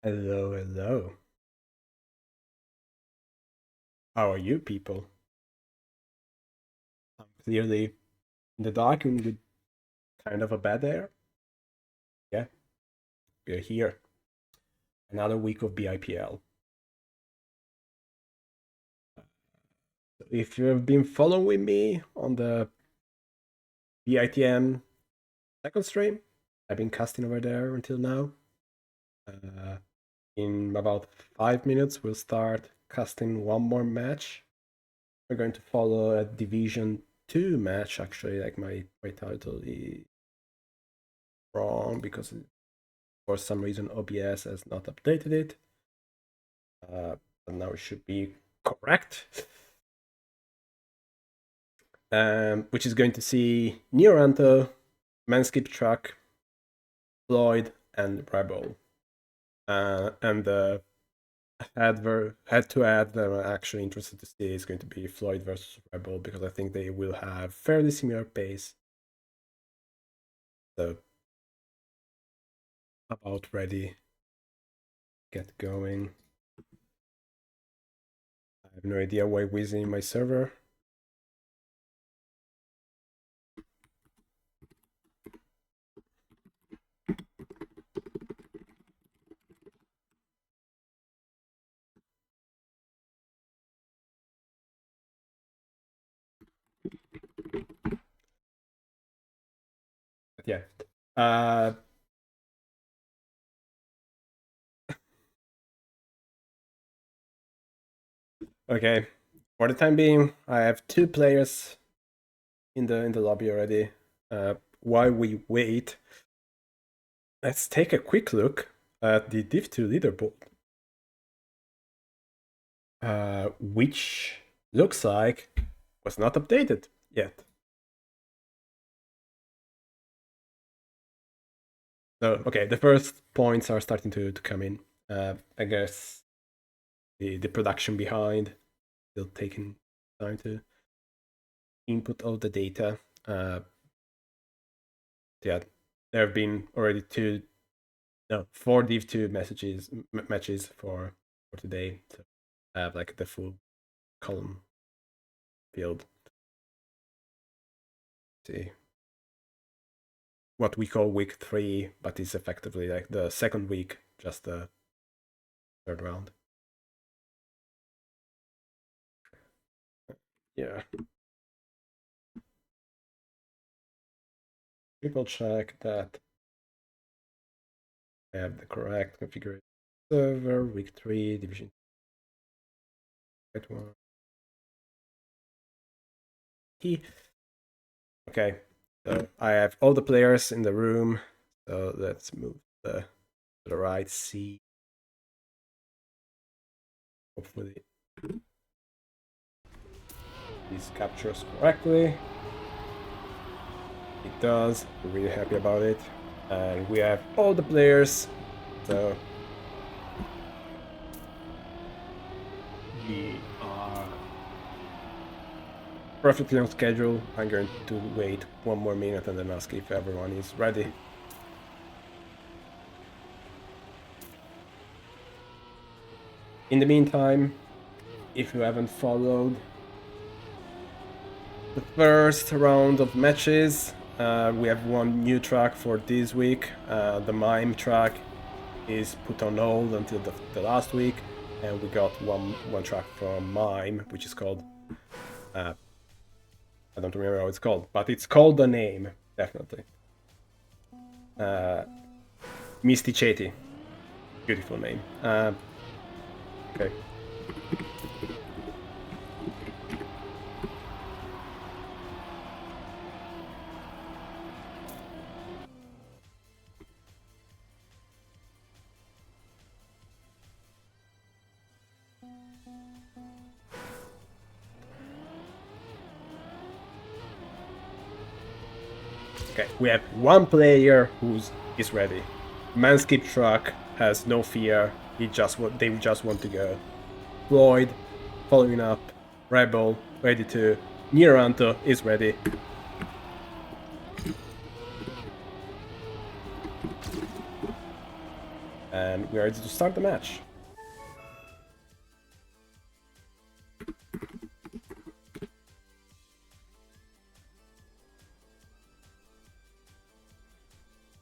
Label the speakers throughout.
Speaker 1: Hello, hello. How are you people? I'm clearly in the dark and with kind of a bad air. Yeah, we're here. Another week of BIPL. If you have been following me on the BITM second stream, I've been casting over there until now. In about 5 minutes, we'll start casting one more match. We're going to follow a Division 2 match, actually. Like my title is wrong because for some reason OBS has not updated it. But now it should be correct. Which is going to see Neoranto, manskiptruck, Floyd, and zRebell. And the head-to-head that I'm actually interested to see is going to be Floyd versus zRebell, because I think they will have fairly similar pace. So, about ready. Get going. I have no idea why Wiz in my server. But yeah. Okay. For the time being, I have 2 players in the lobby already. While we wait, let's take a quick look at the Div 2 leaderboard, which looks like was not updated yet. So, okay, the first points are starting to come in. I guess the production behind still taking time to input all the data. Yeah, there have been already 4 Div 2 matches for today. So I have like the full column field. See what we call week 3, but it's effectively like the second week, just the third round. Yeah. Triple check that I have the correct configuration server, week 3, division. Right one. Okay, so I have all the players in the room. So let's move to the right. See, hopefully this captures correctly. It does. We're really happy about it. And we have all the players. So we are perfectly on schedule. I'm going to wait 1 more minute and then ask if everyone is ready. In the meantime, if you haven't followed the first round of matches, we have 1 new track for this week. The mime track is put on hold until the last week, and we got one track from mime, which is called I don't remember how it's called, but it's called the name, definitely. Misty Chetty. Beautiful name. Okay. Okay, we have 1 player who's ready. manskiptruck has no fear. They just want to go. Floyd, following up. zRebell, ready to. Neoranto is ready. And we're ready to start the match.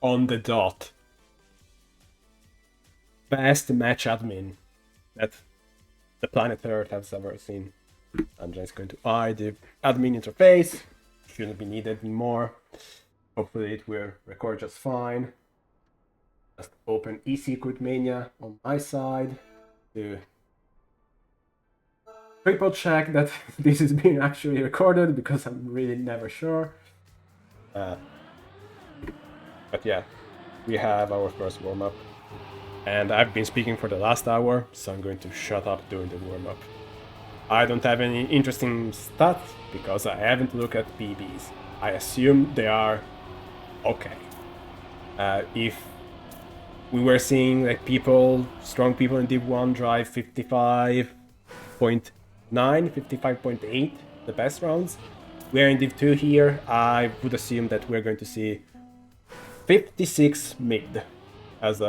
Speaker 1: On the dot. Best match admin that the planet Earth has ever seen. I'm just going to hide the admin interface. Shouldn't be needed anymore. Hopefully it will record just fine. Just open eSecret Mania on my side to triple check that this is being actually recorded, because I'm really never sure. But yeah, we have our first warm-up. And I've been speaking for the last hour, so I'm going to shut up during the warm-up. I don't have any interesting stats because I haven't looked at PBs. I assume they are okay. If we were seeing like strong people in Div 1 drive 55.9, 55.8, the best rounds, we're in Div 2 here, I would assume that we're going to see 56 mid as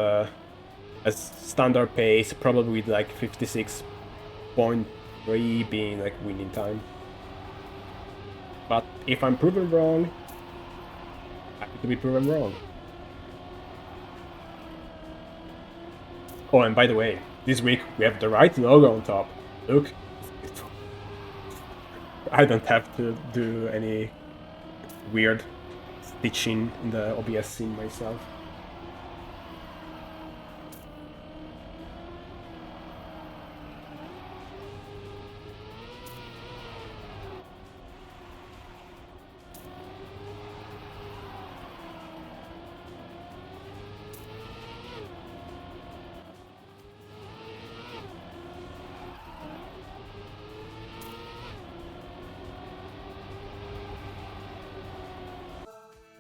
Speaker 1: standard pace, probably with like 56.3 being like winning time. But if I'm proven wrong, happy to be proven wrong. Oh, and by the way, this week we have the right logo on top. Look, I don't have to do any weird stitching in the OBS scene myself.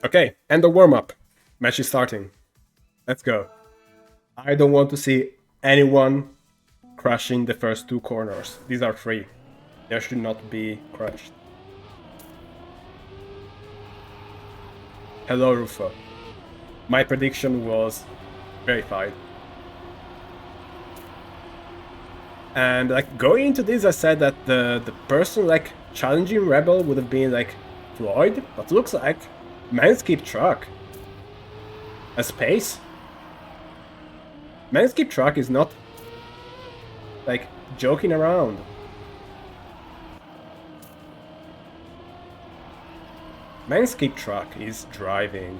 Speaker 1: Okay, and the warm-up. Match is starting. Let's go. I don't want to see anyone crushing the first two corners. These are free. They should not be crushed. Hello, Rufo. My prediction was verified. And like going into this, I said that the person like challenging Rebel would have been like Floyd, but looks like manskiptruck as pace. Manskiptruck is not like joking around. Manskiptruck is driving.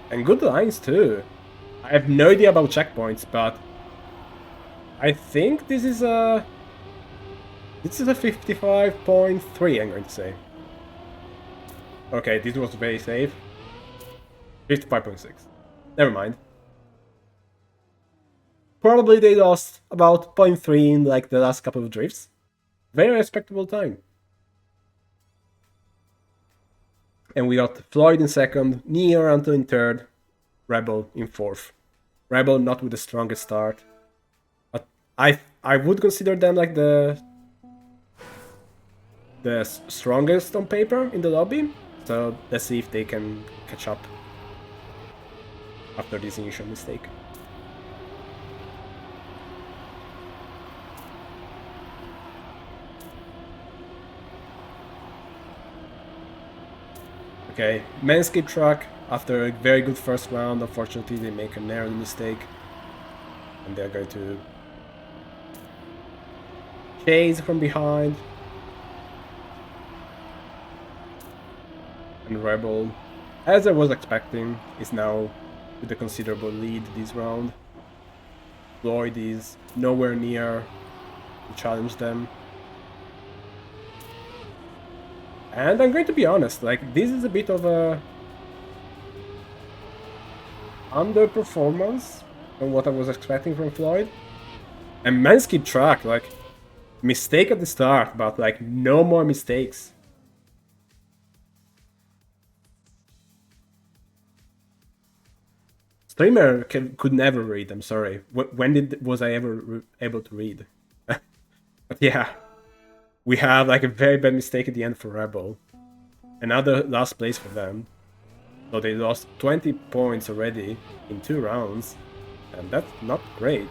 Speaker 1: And good lines too. I have no idea about checkpoints, but I think this is a 55.3, I'm going to say. Okay, this was very safe. 55.6. Never mind. Probably they lost about 0.3 in like the last couple of drifts. Very respectable time. And we got Floyd in second, Neoranto in third, Rebel in fourth. Rebel not with the strongest start, but I would consider them like the strongest on paper in the lobby. So let's see if they can catch up after this initial mistake. Okay, manskiptruck, after a very good first round, unfortunately they make a narrow mistake. And they're going to chase from behind. And Rebel, as I was expecting, is now with a considerable lead this round. Floyd is nowhere near to challenge them. And I'm going to be honest, like, this is a bit of a underperformance from what I was expecting from Floyd. And manskiptruck, like, mistake at the start, but like, no more mistakes. Streamer could never read, I'm sorry. When was I ever able to read? But yeah, we have like a very bad mistake at the end for Rebel. Another last place for them. So they lost 20 points already in 2 rounds, and that's not great.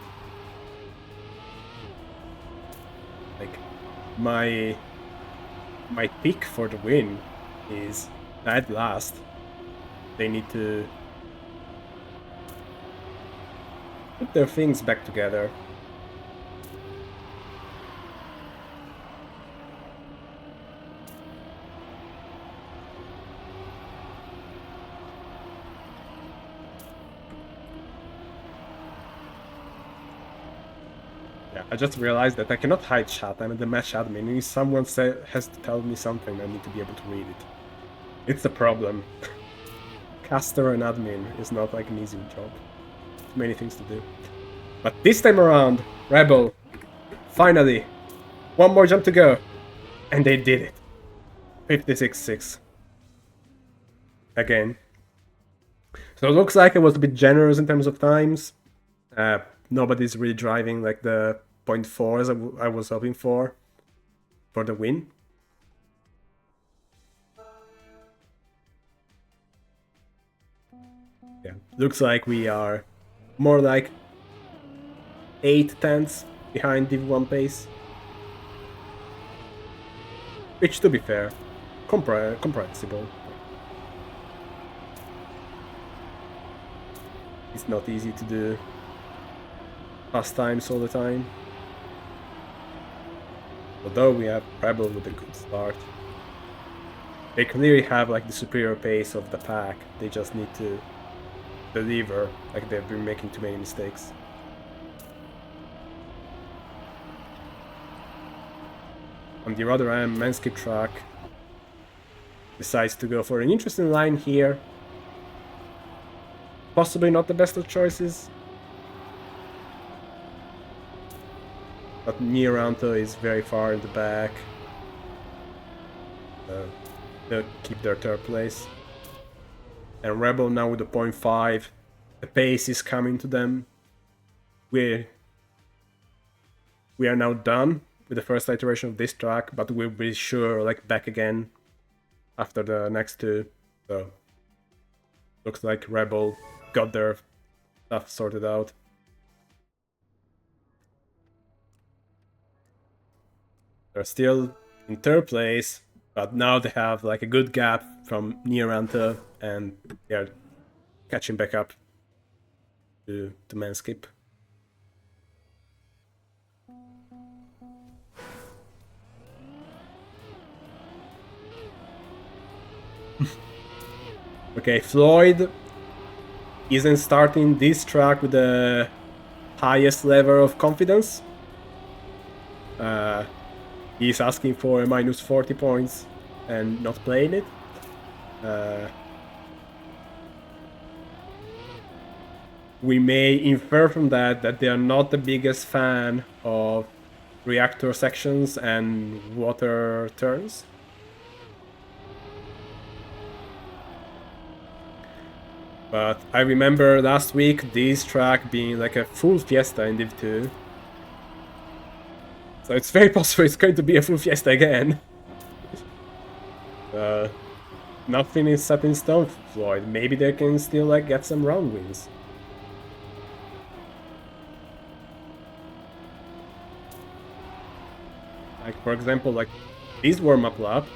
Speaker 1: Like, my pick for the win is dead last. They need to put their things back together. Yeah, I just realized that I cannot hide chat. I'm the match admin. If someone has to tell me something, I need to be able to read it. It's a problem. Caster and admin is not like an easy job. Too many things to do. But this time around, Rebel, finally, one more jump to go. And they did it. 56-6. Again. So it looks like it was a bit generous in terms of times. Nobody's really driving like the 0.4 as I was hoping for the win. Yeah, looks like we are more like 8/10 behind Div 1 pace. Which, to be fair, comprehensible. It's not easy to do fast times all the time. Although we have Rebel with a good start. They clearly have like the superior pace of the pack. They just need to deliver, like they've been making too many mistakes. On the other hand, manskiptruck decides to go for an interesting line here. Possibly not the best of choices. But Neoranto is very far in the back. They'll keep their third place. And Rebel now with the 0.5. The pace is coming to them. We are now done with the first iteration of this track, but we'll be sure like back again after the next two. So looks like Rebel got their stuff sorted out. They're still in third place, but now they have like a good gap from Neoranto, and they're catching back up to Manskip. Okay, Floyd isn't starting this track with the highest level of confidence. He's asking for a minus 40 points and not playing it. We may infer from that they are not the biggest fan of reactor sections and water turns. But I remember last week this track being like a full fiesta in Div 2. So it's very possible it's going to be a full fiesta again. Nothing is set in stone, Floyd. Maybe they can still like get some round wins. Like for example, like this warm-up lap,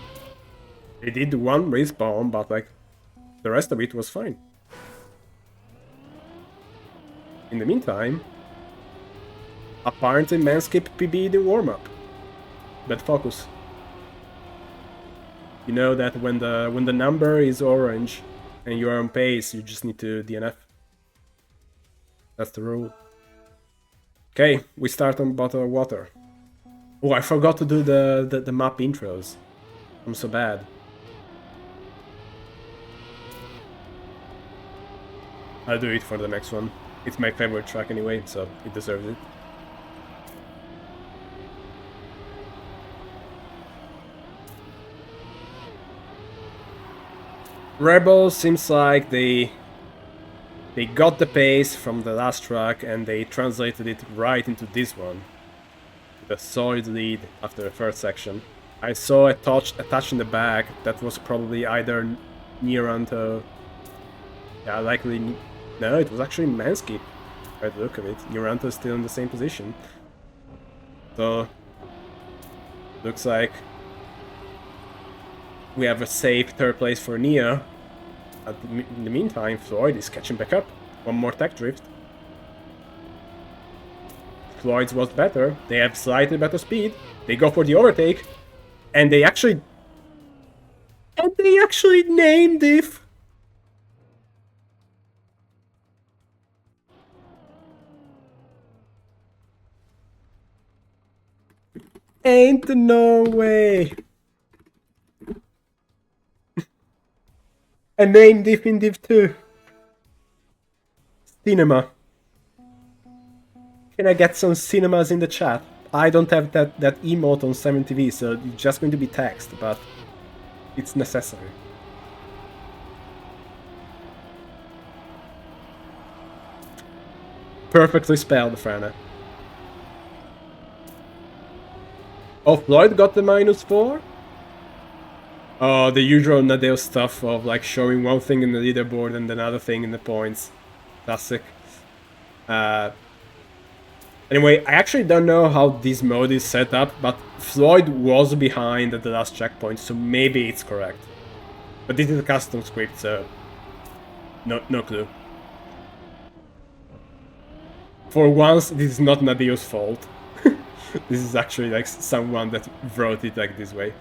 Speaker 1: they did one respawn, but like the rest of it was fine. In the meantime, apparently Manskip PB the warm-up. But focus. You know that when the number is orange and you are on pace, you just need to DNF. That's the rule. Okay, we start on bottle of water. Oh, I forgot to do the map intros. I'm so bad. I'll do it for the next one. It's my favorite track anyway, so it deserves it. Rebel seems like they got the pace from the last track and they translated it right into this one. The solid lead after the first section. I saw a touch in the back that was probably either Neoranto Yeah, likely. No, it was actually Mansky. By the look of it, Neoranto is still in the same position. So looks like we have a safe third place for Neo. In the meantime, Floyd is catching back up. One more tech drift. Floyd's was better. They have slightly better speed. They go for the overtake, and they actually named it. Ain't no way. A name diff in div 2. Cinema. Can I get some cinemas in the chat? I don't have that emote on 7TV, so it's just going to be text, but it's necessary. Perfectly spelled, Frana. Oh, Floyd got the -4? Oh, the usual Nadeo stuff of like showing one thing in the leaderboard and another thing in the points. Classic. Anyway, I actually don't know how this mode is set up, but Floyd was behind at the last checkpoint, so maybe it's correct. But this is a custom script, so no clue. For once, this is not Nadeo's fault. This is actually like someone that wrote it like this way.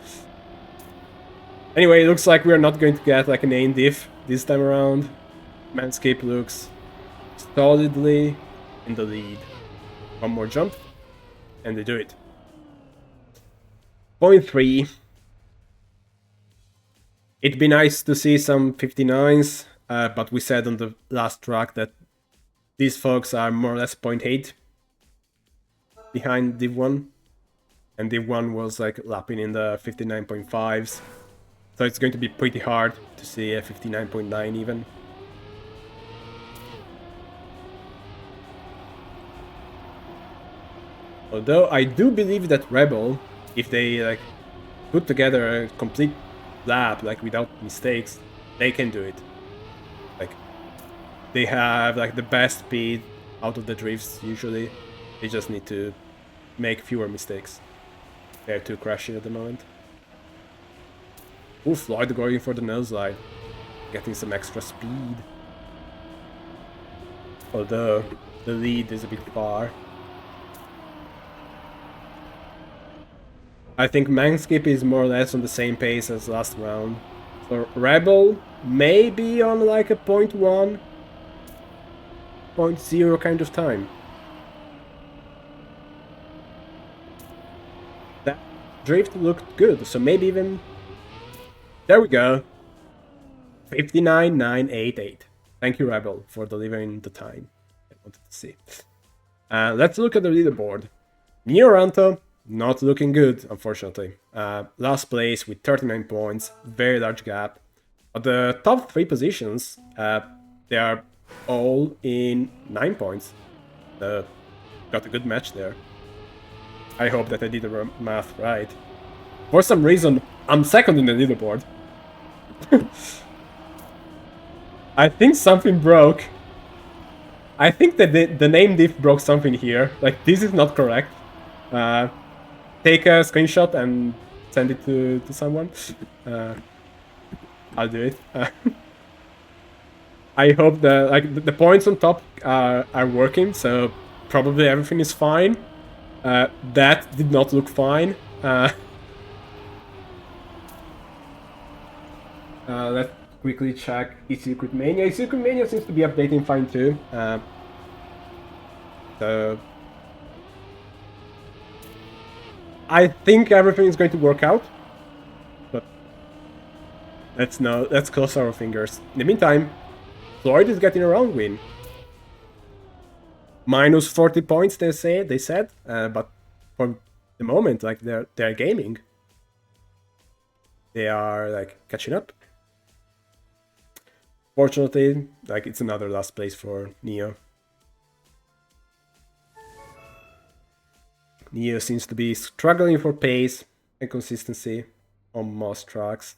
Speaker 1: Anyway, it looks like we're not going to get like an aim diff this time around. Manscape looks solidly in the lead. One more jump, and they do it. Point 3. It'd be nice to see some 59s, but we said on the last track that these folks are more or less 0.8 behind Div 1. And Div 1 was like lapping in the 59.5s. So it's going to be pretty hard to see a 59.9 even. Although I do believe that Rebel, if they like put together a complete lap like without mistakes, they can do it. Like they have like the best speed out of the drifts usually. They just need to make fewer mistakes. They're too crashy at the moment. Ooh, Floyd going for the nosedive, getting some extra speed. Although the lead is a bit far. I think Manskip is more or less on the same pace as last round. So Rebel may be on like a 0.1, 0.0 kind of time. That drift looked good, so maybe even... There we go. 59.988. Thank you, Rebel, for delivering the time I wanted to see. Let's look at the leaderboard. Neoranto, not looking good, unfortunately. Last place with 39 points, very large gap. But the top 3 positions, they are all in 9 points. Got a good match there. I hope that I did the math right. For some reason, I'm second in the leaderboard. I think something broke. I think that the name diff broke something here. Like, this is not correct. Take a screenshot and send it to someone. I'll do it. I hope the points on top are working, so probably everything is fine. That did not look fine. Let's quickly check eSecret Mania. eSecret Mania seems to be updating fine too. So I think everything is going to work out, but let's cross our fingers. In the meantime, Floyd is getting a round win. Minus 40 points, they said, but for the moment, like they're gaming. They are like catching up. Fortunately, like it's another last place for Neo. Neo seems to be struggling for pace and consistency on most tracks.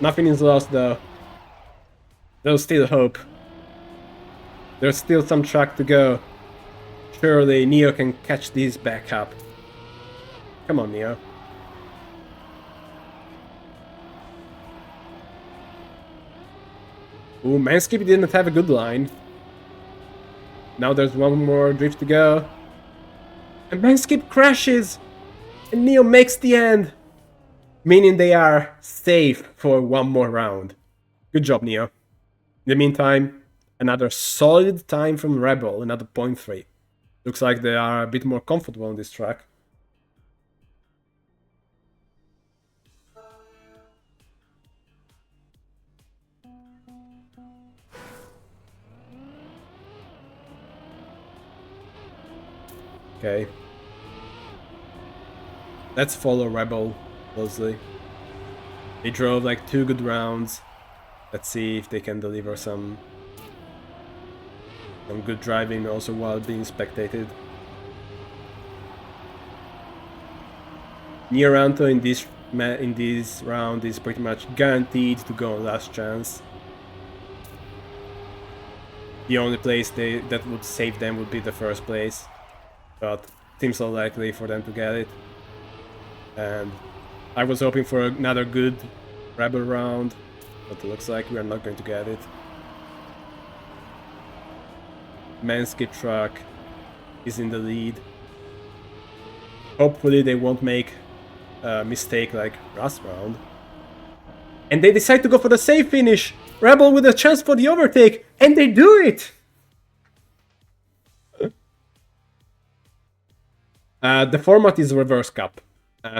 Speaker 1: Nothing is lost though. There's still hope. There's still some track to go. Surely Neo can catch these back up. Come on, Neo. Ooh, Manskip didn't have a good line. Now there's one more drift to go. And Manskip crashes! And Neo makes the end! Meaning they are safe for one more round. Good job, Neo. In the meantime, another solid time from zRebell, another 0.3. Looks like they are a bit more comfortable on this track. Okay. Let's follow zRebell closely. They drove like 2 good rounds. Let's see if they can deliver some good driving also while being spectated. Neoranto in this round is pretty much guaranteed to go on last chance. The only place that would save them would be the first place, but seems unlikely for them to get it. And I was hoping for another good zRebell round, but it looks like we are not going to get it. manskiptruck is in the lead. Hopefully they won't make a mistake like last round. And they decide to go for the safe finish! zRebell with a chance for the overtake! And they do it! The format is reverse cup.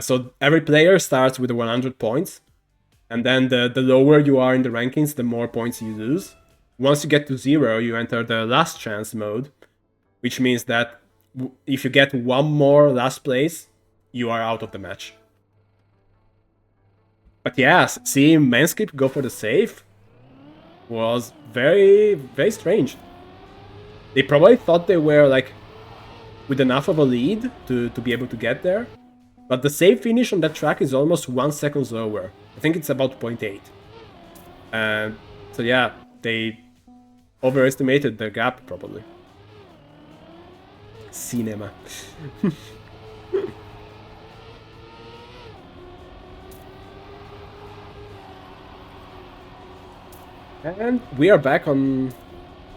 Speaker 1: So every player starts with 100 points. And then the lower you are in the rankings, the more points you lose. Once you get to 0, you enter the last chance mode. Which means that if you get one more last place, you are out of the match. But yes, seeing Manskip go for the save was very, very strange. They probably thought they were like with enough of a lead to be able to get there. But the save finish on that track is almost 1 second lower. I think it's about 0.8. And so yeah, they overestimated their gap probably. Cinema. And we are back on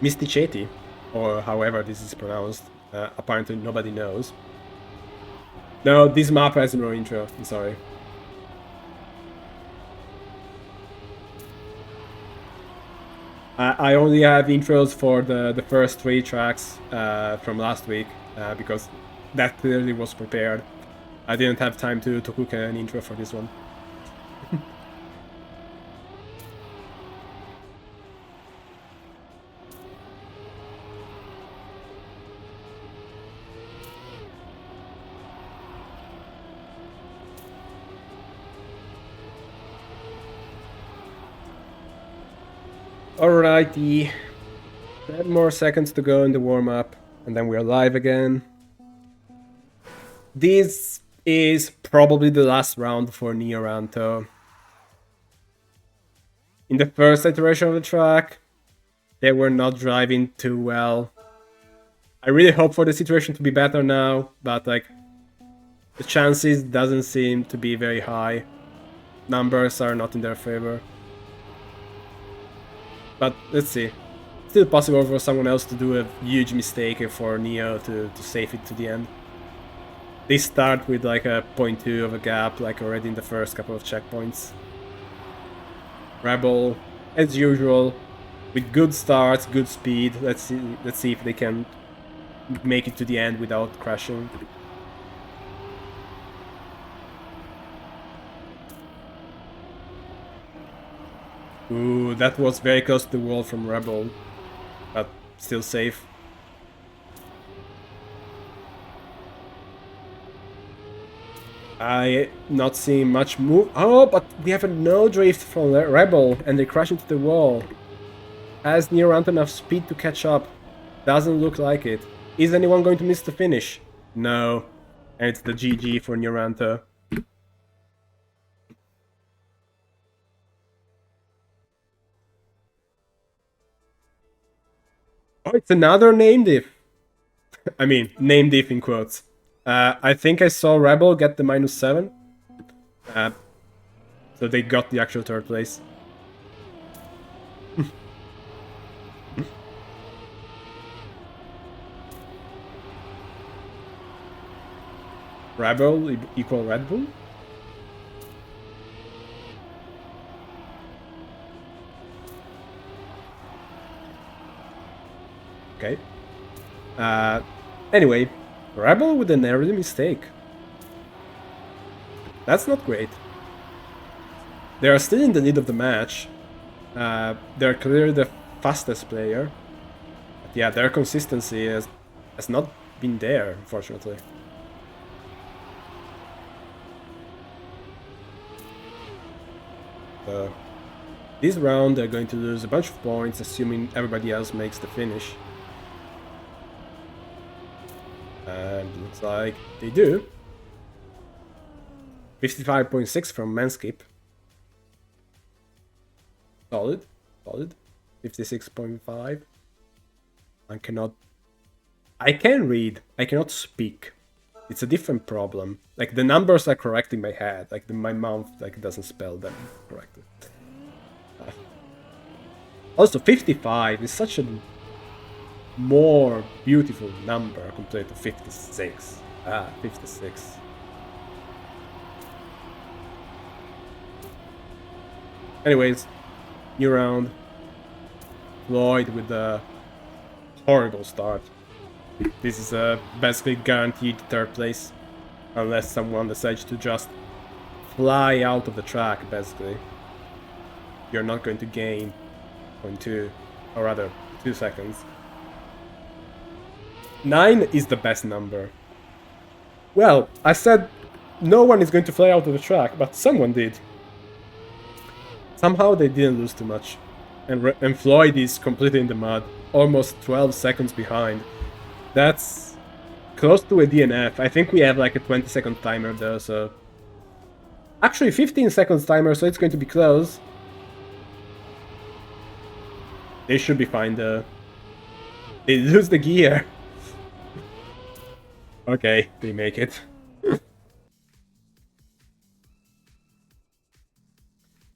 Speaker 1: Misticeti, or however this is pronounced. Apparently nobody knows. No, this map has no intro, I'm sorry. I only have intros for the first 3 tracks from last week, because that clearly was prepared. I didn't have time to cook an intro for this one. Alrighty, 10 more seconds to go in the warm-up, and then we're live again. This is probably the last round for Neoranto. In the first iteration of the track, they were not driving too well. I really hope for the situation to be better now, but like the chances doesn't seem to be very high. Numbers are not in their favor. But let's see. Still possible for someone else to do a huge mistake and for Neo to save it to the end. They start with like a 0.2 of a gap, like already in the first couple of checkpoints. zRebell, as usual, with good starts, good speed. Let's see if they can make it to the end without crashing. Ooh, that was very close to the wall from zRebell, but still safe. I not seeing much move. Oh, but we have a no drift from zRebell, and they crash into the wall. Has Neoranto enough speed to catch up? Doesn't look like it. Is anyone going to miss the finish? No. And it's the GG for Neoranto. it's another name diff. I mean, name diff in quotes. I think I saw Rebel get the -7. So they got the actual third place. Rebel equal Red Bull? Okay. Anyway, Rebel with an early mistake. That's not great. They are still in the lead of the match. They're clearly the fastest player. But yeah, their consistency has not been there, unfortunately. This round, they're going to lose a bunch of points, assuming everybody else makes the finish. And it looks like they do. 55.6 from Manskip. Solid. 56.5. I can read. I cannot speak. It's a different problem. Like, the numbers are correct in my head. Like, my mouth doesn't spell them correctly. Also, 55 is such a more beautiful number compared to 56. 56. Anyways, new round. Floyd with a horrible start. This is a basically guaranteed third place. Unless someone decides to just fly out of the track, basically. You're not going to gain 0.2, or rather 2 seconds. 9 is the best number. Well, I said no one is going to fly out of the track, but someone did. Somehow they didn't lose too much. And Floyd is completely in the mud, almost 12 seconds behind. That's close to a DNF. I think we have like a 20-second timer there, so... Actually, 15 seconds timer, so it's going to be close. They should be fine though. They lose the gear. Okay, they make it.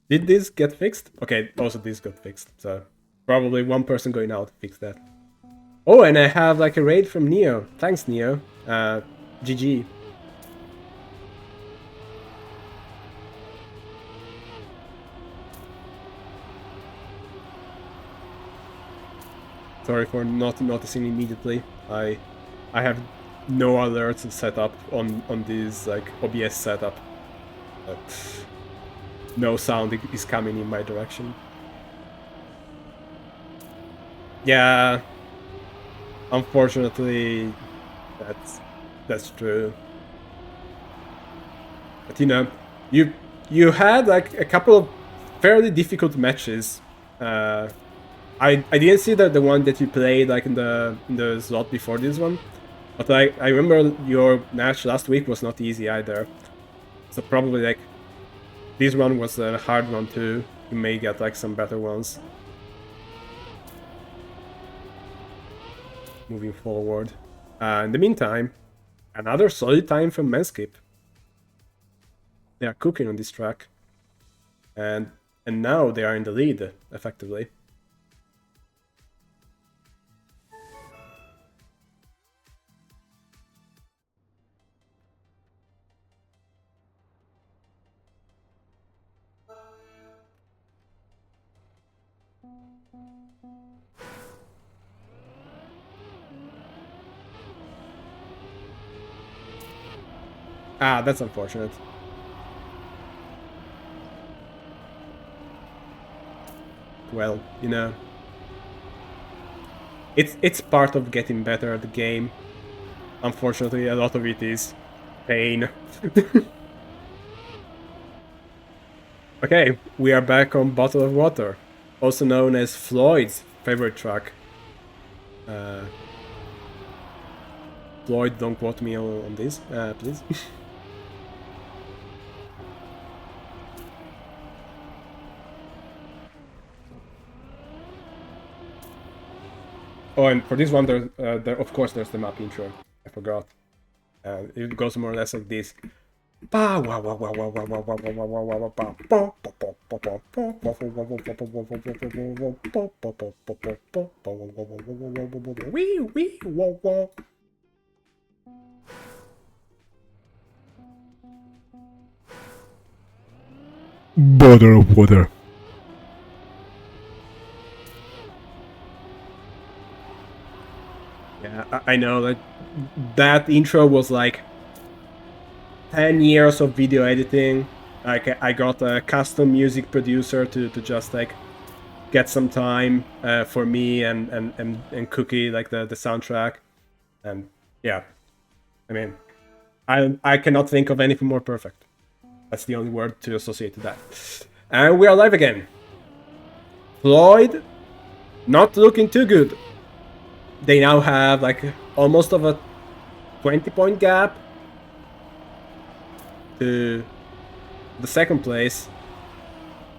Speaker 1: Did this get fixed? Okay, also this got fixed, so probably one person going out fixed that. Oh, and I have like a raid from Neo. Thanks, Neo. GG. Sorry for not noticing immediately. I have no alerts set up on this like OBS setup. But no sound is coming in my direction. Yeah, unfortunately, that's true. But you know, you had like a couple of fairly difficult matches. I didn't see the one that you played like in the slot before this one, but I remember your match last week was not easy either. So probably like this one was a hard one too. You may get like some better ones moving forward. In the meantime, another solid time from Manskip. They are cooking on this track, and now they are in the lead effectively. Ah, that's unfortunate. Well, you know, it's part of getting better at the game. Unfortunately, a lot of it is pain. Okay, we are back on Bottle of Water, also known as Floyd's favorite track. Floyd, don't quote me on this, please. Oh, and for this one, of course, there's the map intro. I forgot. It goes more or less like this. Bother of water. Yeah, I know that intro was like 10 years of video editing. Like I got a custom music producer to just like get some time for me and Cookie, like the soundtrack. And yeah, I mean, I cannot think of anything more perfect. That's the only word to associate to that. And we are live again. Floyd, not looking too good. They now have like almost of a 20-point gap to the second place,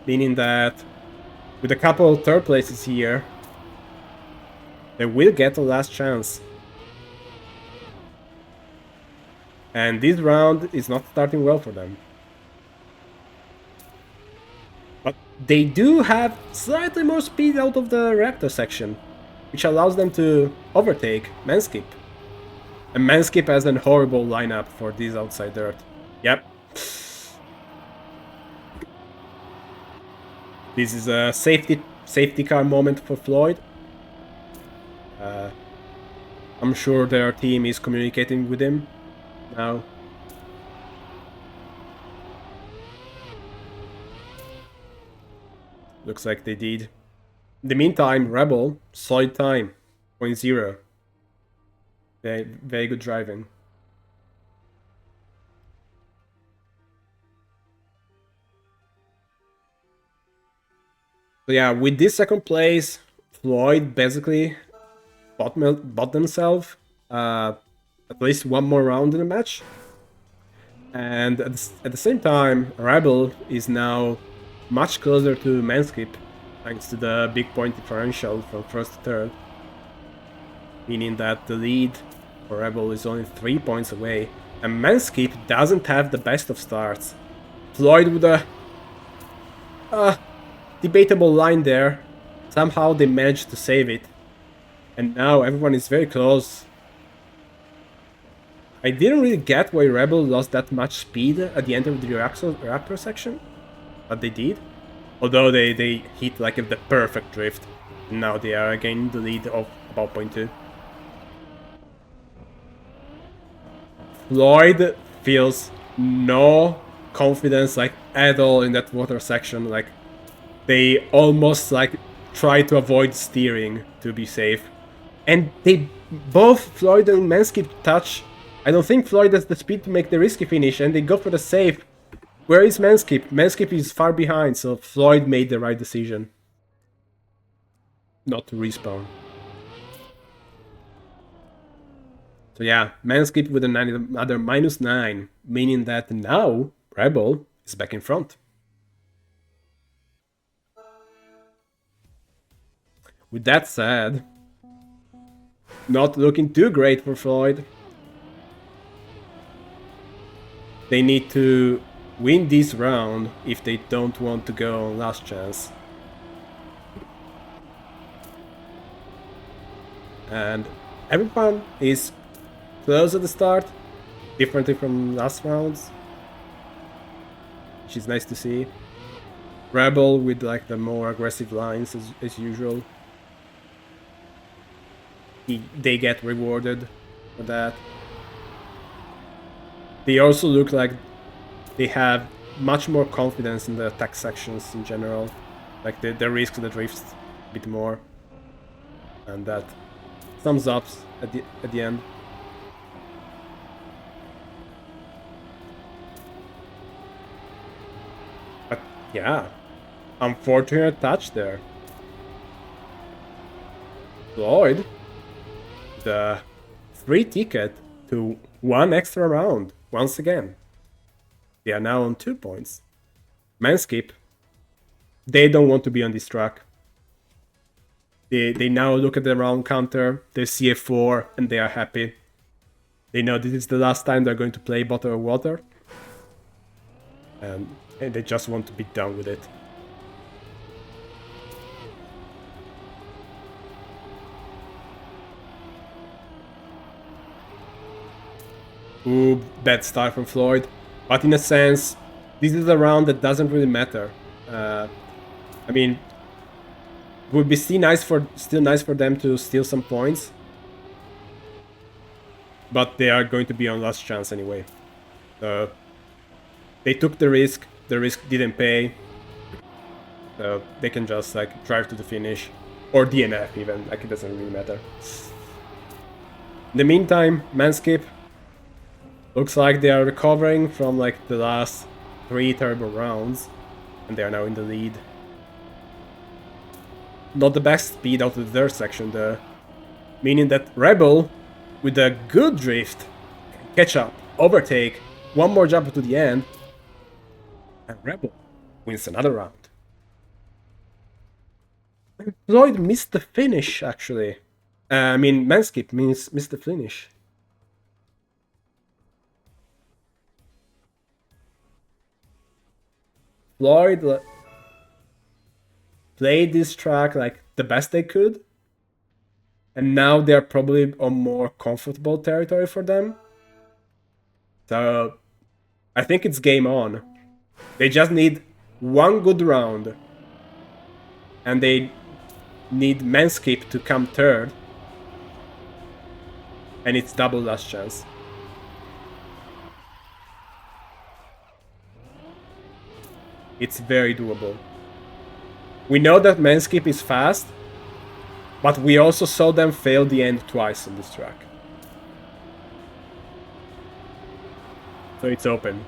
Speaker 1: meaning that with a couple of third places here, they will get the last chance. And this round is not starting well for them. But they do have slightly more speed out of the Raptor section, which allows them to overtake Manskip. And Manskip has a horrible lineup for this outside dirt. Yep. This is a safety car moment for Floyd. I'm sure their team is communicating with him now. Looks like they did. In the meantime, Rebel, solid time, 0.0. Very good driving. So yeah, with this second place, Floyd basically bought themselves at least one more round in the match. And at the same time, Rebel is now much closer to Manskip, thanks to the big point differential from first to third. Meaning that the lead for Rebel is only 3 points away. And Manskip doesn't have the best of starts. Floyd with a debatable line there. Somehow they managed to save it. And now everyone is very close. I didn't really get why Rebel lost that much speed at the end of the Raptor section. But they did. Although they hit like the perfect drift. And now they are gaining the lead of about 0.2. Floyd feels no confidence like at all in that water section. Like they almost like try to avoid steering to be safe. And they both, Floyd and Manskip, touch. I don't think Floyd has the speed to make the risky finish, and they go for the save. Where is Manskip? Manskip is far behind, so Floyd made the right decision. Not to respawn. So yeah, Manskip with another -9, meaning that now Rebel is back in front. With that said, not looking too great for Floyd. They need to win this round if they don't want to go on last chance. And everyone is close at the start, differently from last rounds, which is nice to see. Rebel with like the more aggressive lines as usual. They get rewarded for that. They also look like they have much more confidence in the attack sections in general. Like they risk the drifts a bit more. And that sums up at the end. But yeah, unfortunate touch there. Floyd, the free ticket to one extra round once again. They are now on 2 points. Manskip, they don't want to be on this track. They now look at the round counter, they see a 4, and they are happy. They know this is the last time they're going to play bottle of water. And they just want to be done with it. Ooh, bad start from Floyd. But in a sense, this is a round that doesn't really matter. I mean, it would be still nice for them to steal some points. But they are going to be on last chance anyway. They took the risk didn't pay. So they can just like drive to the finish. Or DNF even, like it doesn't really matter. In the meantime, Manskip looks like they are recovering from like the last 3 terrible rounds. And they are now in the lead. Not the best speed out of the dirt section though. Meaning that Rebel, with a good drift, can catch up, overtake, one more jump to the end, and Rebel wins another round. Floyd missed the finish, actually. Manskip missed the finish. Floyd played this track like the best they could. And now they're probably on more comfortable territory for them. So I think it's game on. They just need one good round. And they need Manskip to come third. And it's double last chance. It's very doable. We know that Manskip is fast, but we also saw them fail the end twice on this track. So it's open.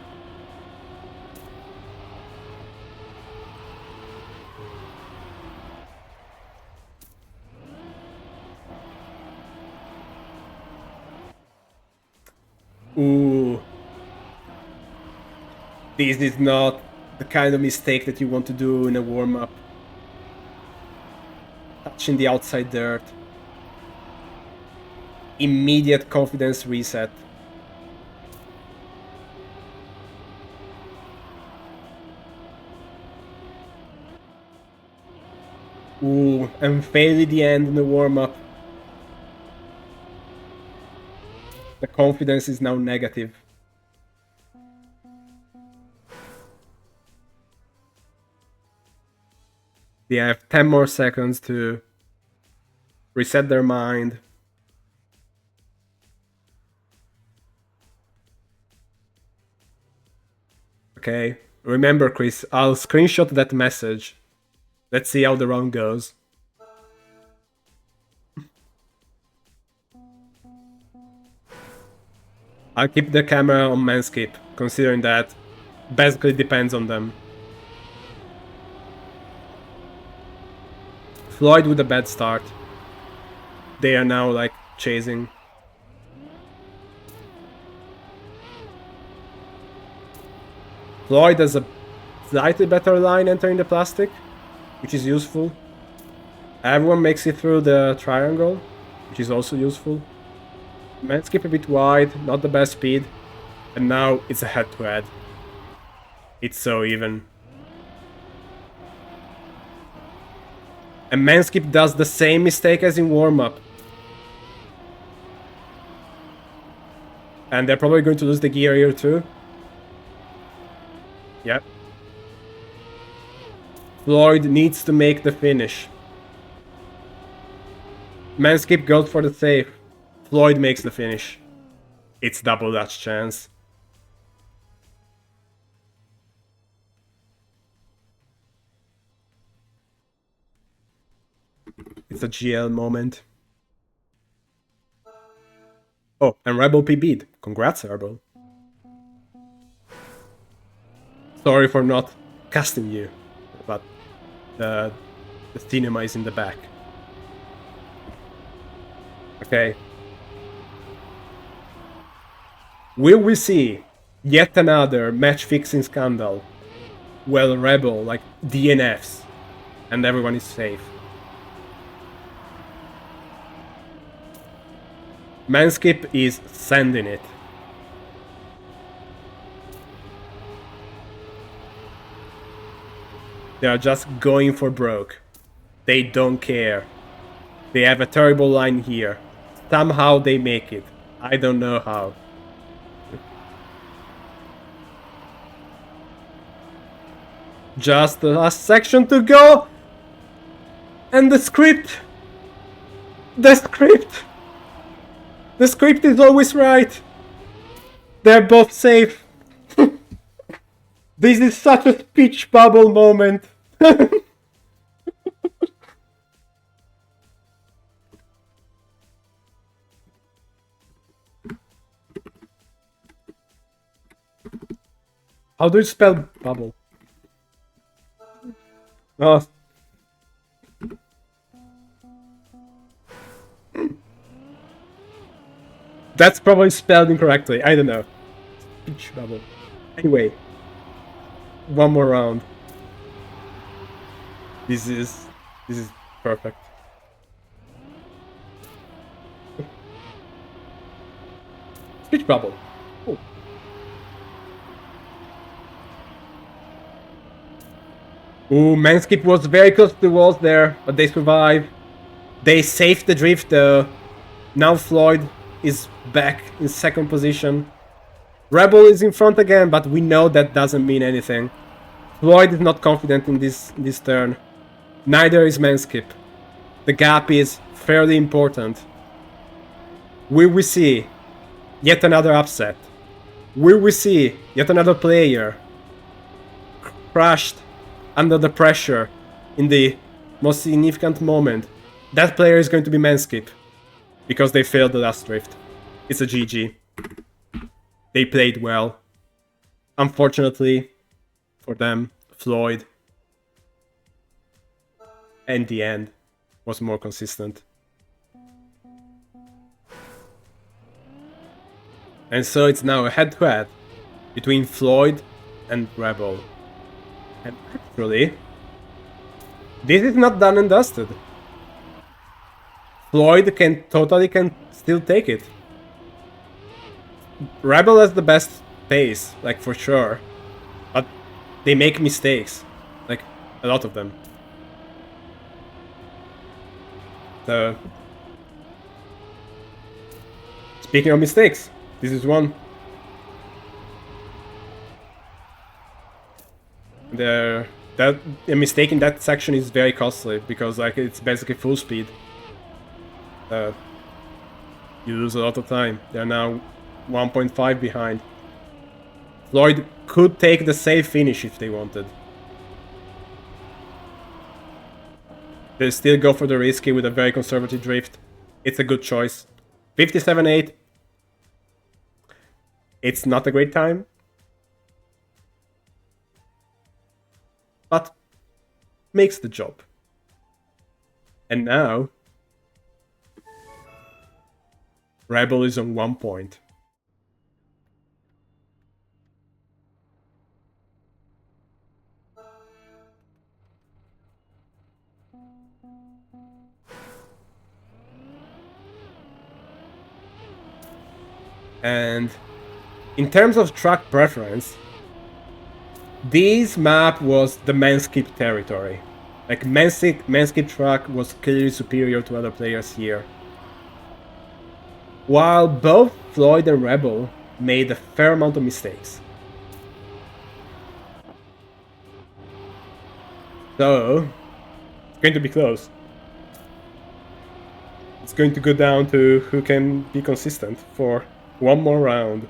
Speaker 1: Ooh. This is not the kind of mistake that you want to do in a warm-up. Touching the outside dirt. Immediate confidence reset. Ooh, and failing the end in the warm-up. The confidence is now negative. They have 10 more seconds to reset their mind. Okay, remember Chris, I'll screenshot that message. Let's see how the round goes. I'll keep the camera on Manskip, considering that basically depends on them. Floyd with a bad start. They are now like chasing. Floyd has a slightly better line entering the plastic, which is useful. Everyone makes it through the triangle, which is also useful. Manskip a bit wide, not the best speed. And now it's a head-to-head. It's so even. And Manskip does the same mistake as in warm-up. And they're probably going to lose the gear here too. Yep. Floyd needs to make the finish. Manskip goes for the save. Floyd makes the finish. It's double Dutch chance. It's a GL moment. Oh, and Rebel PB'd. Congrats, Rebel. Sorry for not casting you, but the cinema is in the back. Okay. Will we see yet another match-fixing scandal? Well, Rebel, like, DNFs, and everyone is safe. Manskip is sending it. They are just going for broke. They don't care. They have a terrible line here. Somehow they make it. I don't know how. Just the last section to go! And the script! The script! The script is always right! They're both safe! This is such a speech bubble moment! How do you spell bubble? Oh. That's probably spelled incorrectly, I don't know. Speech bubble. Anyway. One more round. This is perfect. Speech bubble. Oh. Ooh, Manskip was very close to the walls there, but they survived. They saved the drift though. Now Floyd is back in second position. Rebel is in front again, but we know that doesn't mean anything. Floyd is not confident in this turn. Neither is Manskip. The gap is fairly important. Will we see yet another upset? Will we see yet another player crushed under the pressure in the most significant moment? That player is going to be Manskip, because they failed the last drift. It's a GG. They played well. Unfortunately for them, Floyd, in the end, was more consistent. And so it's now a head-to-head between Floyd and Rebel. And actually, this is not done and dusted. Floyd can still take it. Rebel has the best pace, like for sure. But they make mistakes. Like, a lot of them. So, speaking of mistakes, this is one. A mistake in that section is very costly, because like it's basically full speed. You lose a lot of time. They're now 1.5 behind. Floyd could take the safe finish if they wanted. They still go for the risky with a very conservative drift. It's a good choice. 57.8. It's not a great time, but makes the job. And now Rebel is on 1 point. And in terms of track preference, this map was the Manskip territory. Like Manskip track was clearly superior to other players here. While both Floyd and Rebel made a fair amount of mistakes. So, it's going to be close. It's going to go down to who can be consistent for one more round.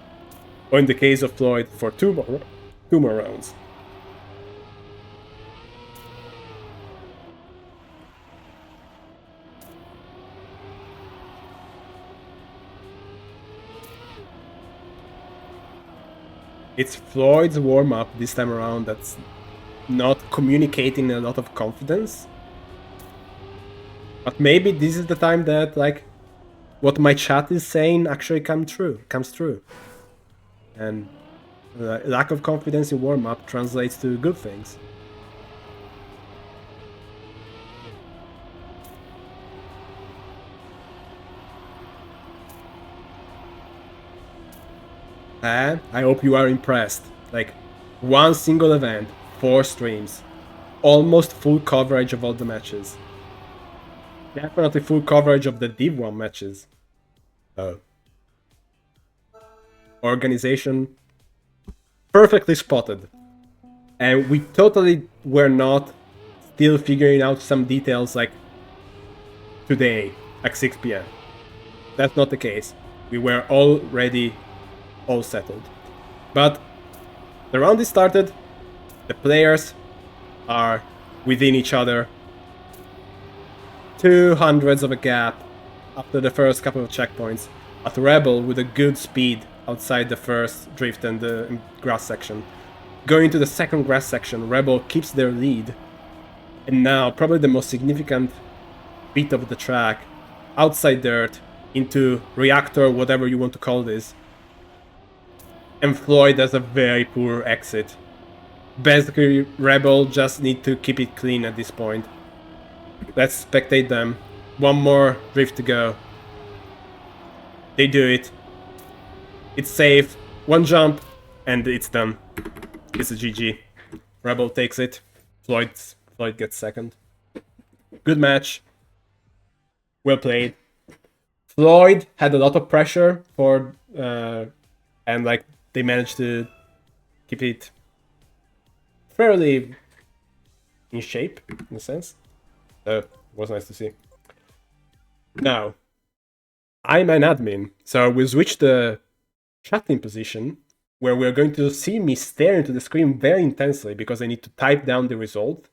Speaker 1: Or in the case of Floyd, for two more rounds. It's Floyd's warm-up this time around that's not communicating a lot of confidence. But maybe this is the time that, like, what my chat is saying actually comes true. And lack of confidence in warm-up translates to good things. And I hope you are impressed. Like, one single event, 4 streams, almost full coverage of all the matches. Definitely full coverage of the Div 1 matches. Organization perfectly spotted. And we totally were not still figuring out some details like today at 6 p.m. That's not the case. We were already all settled. But the round is started, the players are within each other. 200s of a gap after the first couple of checkpoints. At zRebell with a good speed outside the first drift and the grass section. Going to the second grass section, zRebell keeps their lead. And now, probably the most significant bit of the track, outside dirt, into reactor, whatever you want to call this. And Floyd has a very poor exit. Basically, zRebell just need to keep it clean at this point. Let's spectate them. One more drift to go. They do it. It's safe. One jump, and it's done. It's a GG. zRebell takes it. Floyd gets second. Good match. Well played. Floyd had a lot of pressure for, and like they managed to keep it fairly in shape, in a sense. Was nice to see. Now, I'm an admin, so we switched the chatting position where we're going to see me stare into the screen very intensely because I need to type down the result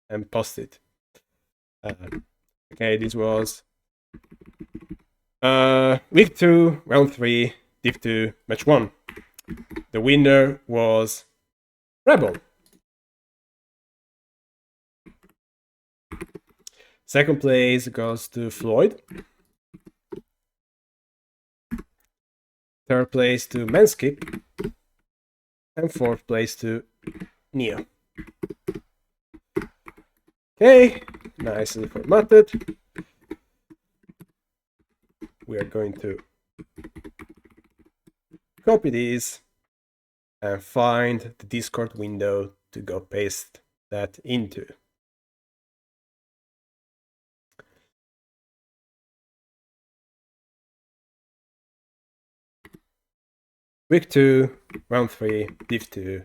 Speaker 1: and post it. Okay, this was week 2, round 3, Div 2, match 1. The winner was zRebell. Second place goes to Floyd. Third place to Manskip. And fourth place to Neo. Okay, nicely formatted. We are going to copy these and find the Discord window to go paste that into. Week 2, round 3, Div 2,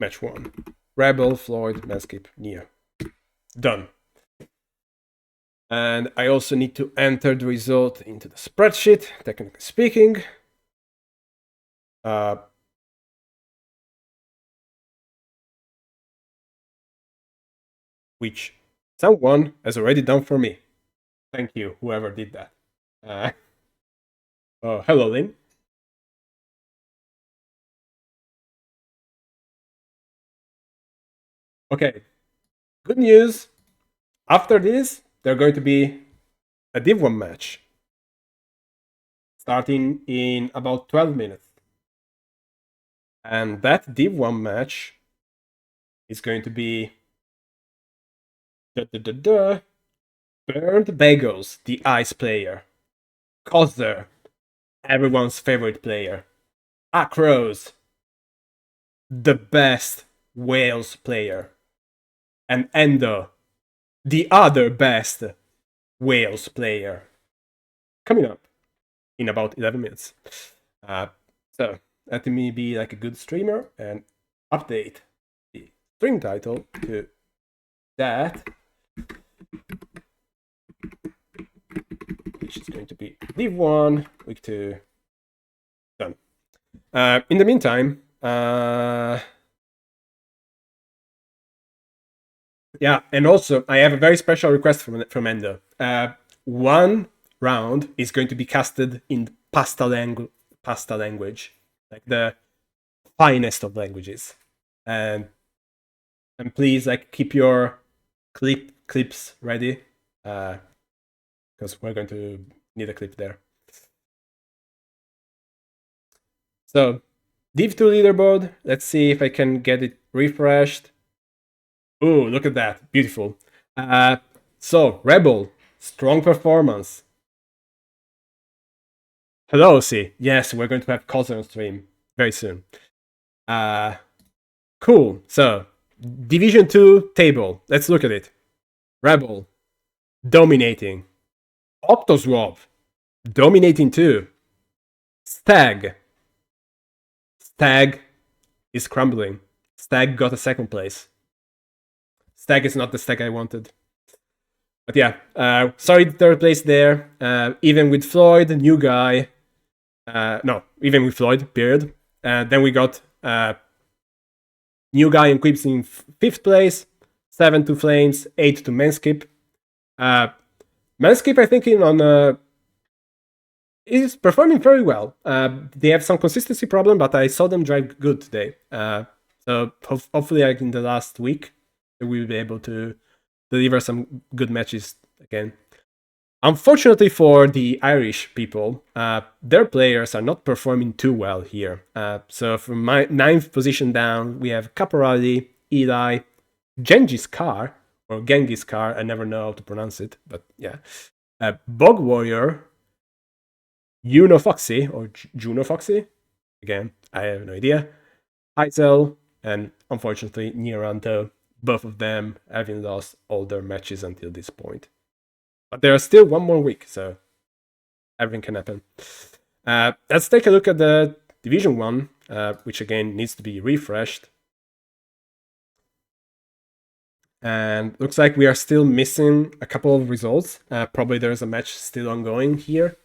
Speaker 1: match 1. zRebell, Floyd, Manskip, Neo. Done. And I also need to enter the result into the spreadsheet, technically speaking. Which someone has already done for me. Thank you, whoever did that. Oh, hello, Lynn. Okay, good news. After this, there's going to be a Div 1 match. Starting in about 12 minutes. And that Div 1 match is going to be Burnt Bagels, the ice player. Kozzer, everyone's favorite player. Akros, the best Wales player. And Endo, the other best Wales player. Coming up in about 11 minutes. So let me be like a good streamer and update the stream title to that, which is going to be Div 1, week 2, done. In the meantime, yeah, and also I have a very special request from Endo. One round is going to be casted in pasta language, like the finest of languages, and please like keep your clips ready, because we're going to need a clip there. So Div 2 leaderboard. Let's see if I can get it refreshed. Oh, look at that, beautiful. So zRebell, strong performance. Hello, C. Yes, we're going to have Coulter on stream very soon. Cool. So, Division 2 table. Let's look at it. Rebel, dominating. Optoswap, dominating too. Stag. Stag is crumbling. Stag got a second place. Stag is not the Stag I wanted. But yeah, sorry, third place there. Even with Floyd, new guy. No, even with Floyd, period. Then we got new guy and Quips in fifth place. 7 to Flames, 8 to Manskip. Manskip, I think, is performing very well. They have some consistency problem, but I saw them drive good today. So hopefully, like in the last week, we will be able to deliver some good matches again. Unfortunately for the Irish people, their players are not performing too well here. So from my 9th position down, we have Caporali, Eli, Genghis Khan, or Genghis Khan, I never know how to pronounce it, but yeah. Bog Warrior, Juno Foxy, or Juno Foxy, again, I have no idea. Heisel, and unfortunately Neoranto, both of them having lost all their matches until this point. But there are still one more week, so everything can happen. Let's take a look at the Division 1, which again needs to be refreshed. And looks like we are still missing a couple of results. Probably there's a match still ongoing here.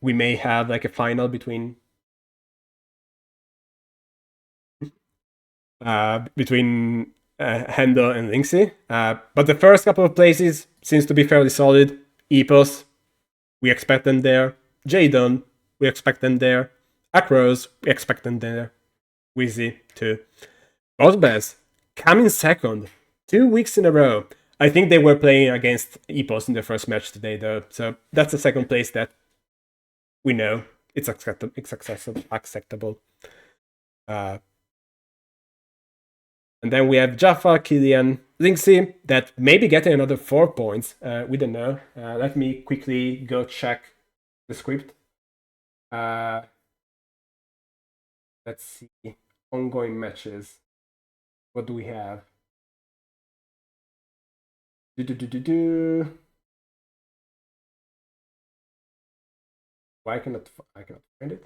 Speaker 1: We may have like a final between Hendo and Linksy. But the first couple of places seems to be fairly solid. Epos, we expect them there. Jadon, we expect them there. Acros, we expect them there. Wheezy, too. Osbez, coming second. 2 weeks in a row. I think they were playing against Epos in the first match today, though. So that's the second place that we know it's acceptable. And then we have Jaffa, Killian, Linksy, that may be getting another 4 points. We don't know. Let me quickly go check the script. Let's see. Ongoing matches. What do we have? Why I cannot find it?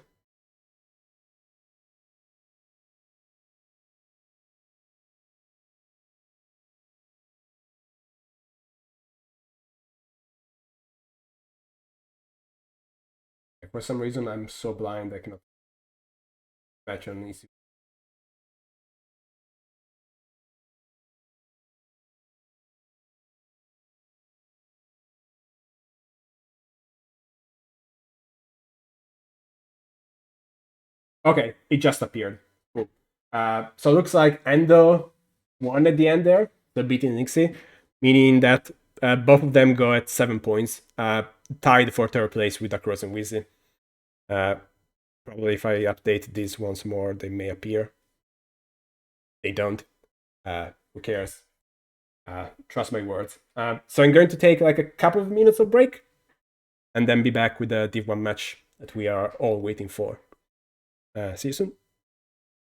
Speaker 1: For some reason, I'm so blind I cannot match on easy. Okay, it just appeared. Cool. So it looks like Endo won at the end there, so beating Nixie, meaning that both of them go at 7 points, tied for third place with Across and Wheezy. Probably if I update these once more, they may appear. They don't. Who cares? Trust my words. So I'm going to take like a couple of minutes of break, and then be back with the Div 1 match that we are all waiting for. See you soon.